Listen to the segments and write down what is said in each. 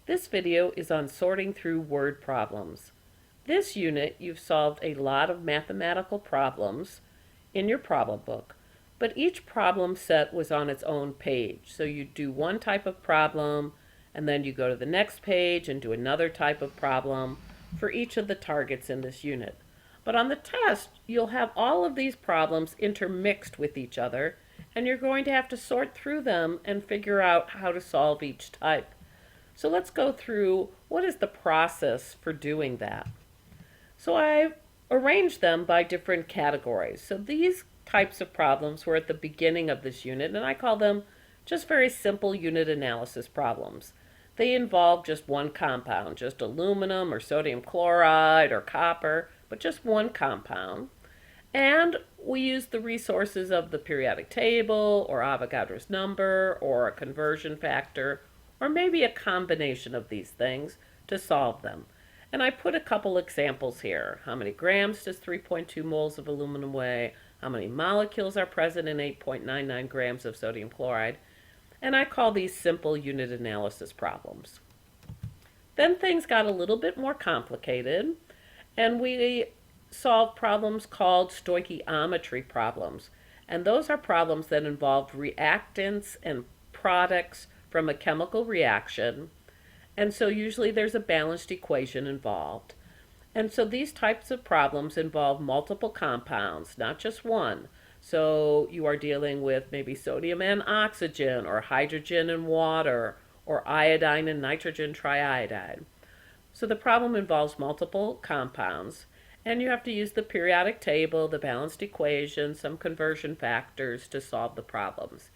This video is on sorting through word problems. This unit, you've solved a lot of mathematical problems in your problem book, but each problem set was on its own page. So you do one type of problem, and then you go to the next page and do another type of problem for each of the targets in this unit. But on the test, you'll have all of these problems intermixed with each other, and you're going to have to sort through them and figure out how to solve each type. So let's go through what is the process for doing that. So I've arranged them by different categories. So these types of problems were at the beginning of this unit, and I call them just very simple unit analysis problems. They involve just one compound, just aluminum or sodium chloride or copper, but just one compound. And we use the resources of the periodic table or Avogadro's number or a conversion factor, or maybe a combination of these things to solve them. And I put a couple examples here. How many grams does 3.2 moles of aluminum weigh? How many molecules are present in 8.99 grams of sodium chloride? And I call these simple unit analysis problems. Then things got a little bit more complicated, and we solved problems called stoichiometry problems. And those are problems that involve reactants and products from a chemical reaction, and so usually there's a balanced equation involved. And so these types of problems involve multiple compounds, not just one. So you are dealing with maybe sodium and oxygen, or hydrogen and water, or iodine and nitrogen triiodide. So the problem involves multiple compounds, and you have to use the periodic table, the balanced equation, some conversion factors to solve the problems.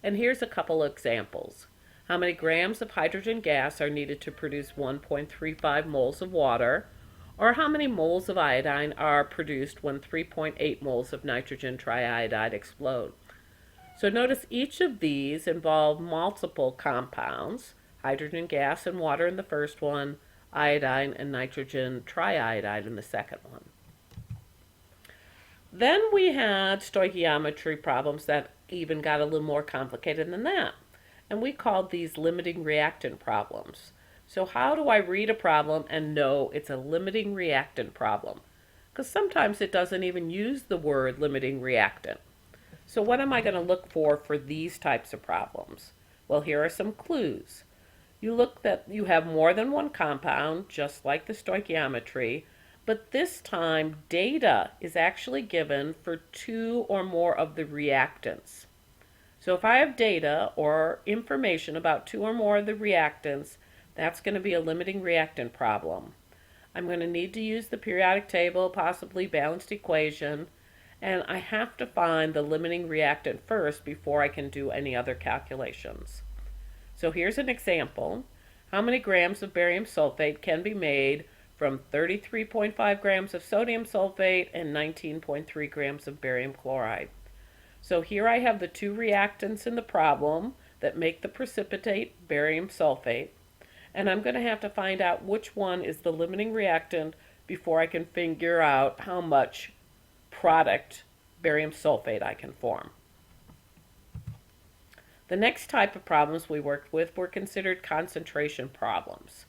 And here's a couple of examples. How many grams of hydrogen gas are needed to produce 1.35 moles of water? Or how many moles of iodine are produced when 3.8 moles of nitrogen triiodide explode? So notice each of these involve multiple compounds, hydrogen gas and water in the first one, iodine and nitrogen triiodide in the second one. Then we had stoichiometry problems that even got a little more complicated than that. And we called these limiting reactant problems. So how do I read a problem and know it's a limiting reactant problem? Because sometimes it doesn't even use the word limiting reactant. So what am I going to look for these types of problems? Well, here are some clues. You look that you have more than one compound, just like the stoichiometry, but this time data is actually given for two or more of the reactants. So if I have data or information about two or more of the reactants, that's going to be a limiting reactant problem. I'm going to need to use the periodic table, possibly balanced equation, and I have to find the limiting reactant first before I can do any other calculations. So here's an example. How many grams of barium sulfate can be made from 33.5 grams of sodium sulfate and 19.3 grams of barium chloride? So here I have the two reactants in the problem that make the precipitate barium sulfate, and I'm going to have to find out which one is the limiting reactant before I can figure out how much product barium sulfate I can form. The next type of problems we worked with were considered concentration problems.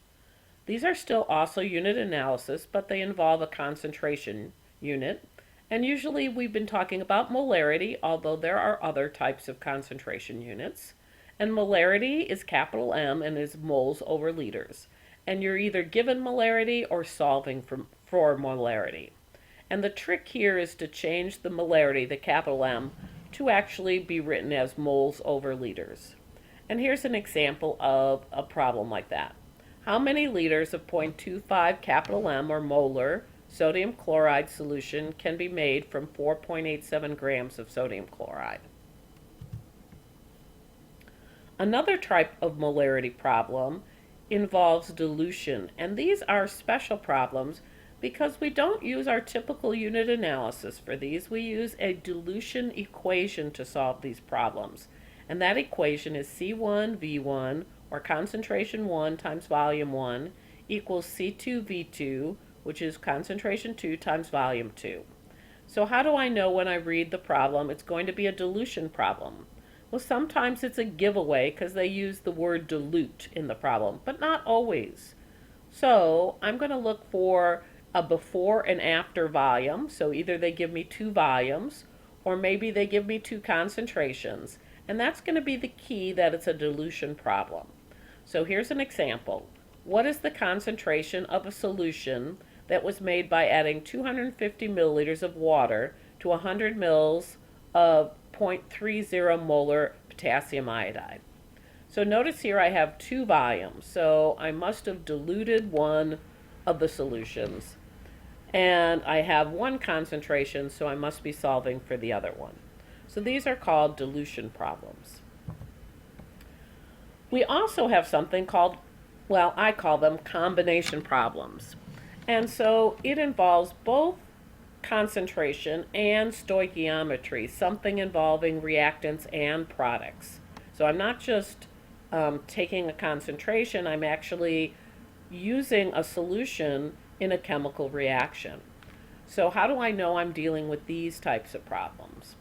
These are still also unit analysis, but they involve a concentration unit. And usually we've been talking about molarity, although there are other types of concentration units. And molarity is capital M and is moles over liters. And you're either given molarity or solving for molarity. And the trick here is to change the molarity, the capital M, to actually be written as moles over liters. And here's an example of a problem like that. How many liters of 0.25 capital M or molar sodium chloride solution can be made from 4.87 grams of sodium chloride? Another type of molarity problem involves dilution, and these are special problems because we don't use our typical unit analysis for these. We use a dilution equation to solve these problems, and that equation is C1V1, or concentration 1 times volume 1, equals C2V2, which is concentration 2 times volume 2. So how do I know when I read the problem it's going to be a dilution problem? Well, sometimes it's a giveaway because they use the word dilute in the problem, but not always. So I'm going to look for a before and after volume. So either they give me two volumes or maybe they give me two concentrations. And that's going to be the key that it's a dilution problem. So here's an example. What is the concentration of a solution that was made by adding 250 milliliters of water to 100 mils of 0.30 molar potassium iodide? So notice here I have two volumes, so I must have diluted one of the solutions. And I have one concentration, so I must be solving for the other one. So these are called dilution problems. We also have something called, well, I call them combination problems. And so it involves both concentration and stoichiometry, something involving reactants and products. So I'm not just taking a concentration, I'm actually using a solution in a chemical reaction. So how do I know I'm dealing with these types of problems?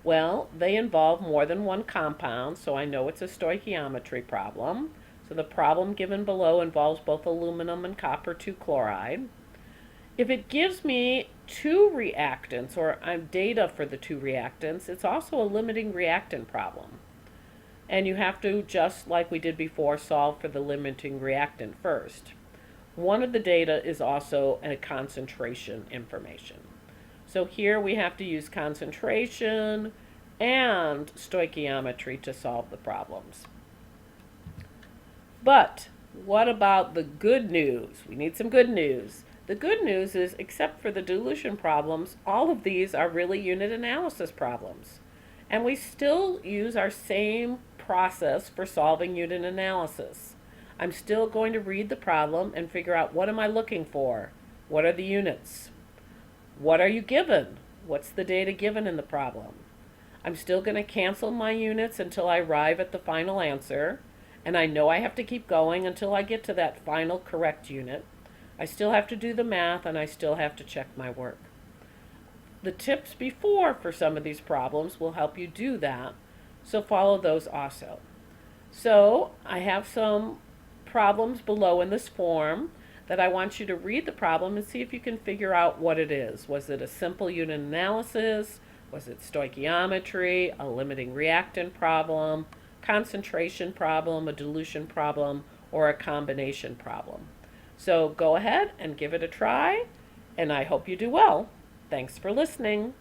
Well, they involve more than one compound, so I know it's a stoichiometry problem. So the problem given below involves both aluminum and copper 2 chloride. If it gives me two reactants, or data for the two reactants, it's also a limiting reactant problem. And you have to, just like we did before, solve for the limiting reactant first. One of the data is also a concentration information. So here we have to use concentration and stoichiometry to solve the problems. But what about the good news? We need some good news. The good news is, except for the dilution problems, all of these are really unit analysis problems. And we still use our same process for solving unit analysis. I'm still going to read the problem and figure out, what am I looking for? What are the units? What are you given? What's the data given in the problem? I'm still going to cancel my units until I arrive at the final answer. And I know I have to keep going until I get to that final correct unit. I still have to do the math, and I still have to check my work. The tips before for some of these problems will help you do that, so follow those also. So I have some problems below in this form that I want you to read the problem and see if you can figure out what it is. Was it a simple unit analysis? Was it stoichiometry, a limiting reactant problem, concentration problem, a dilution problem, or a combination problem? So go ahead and give it a try, and I hope you do well. Thanks for listening.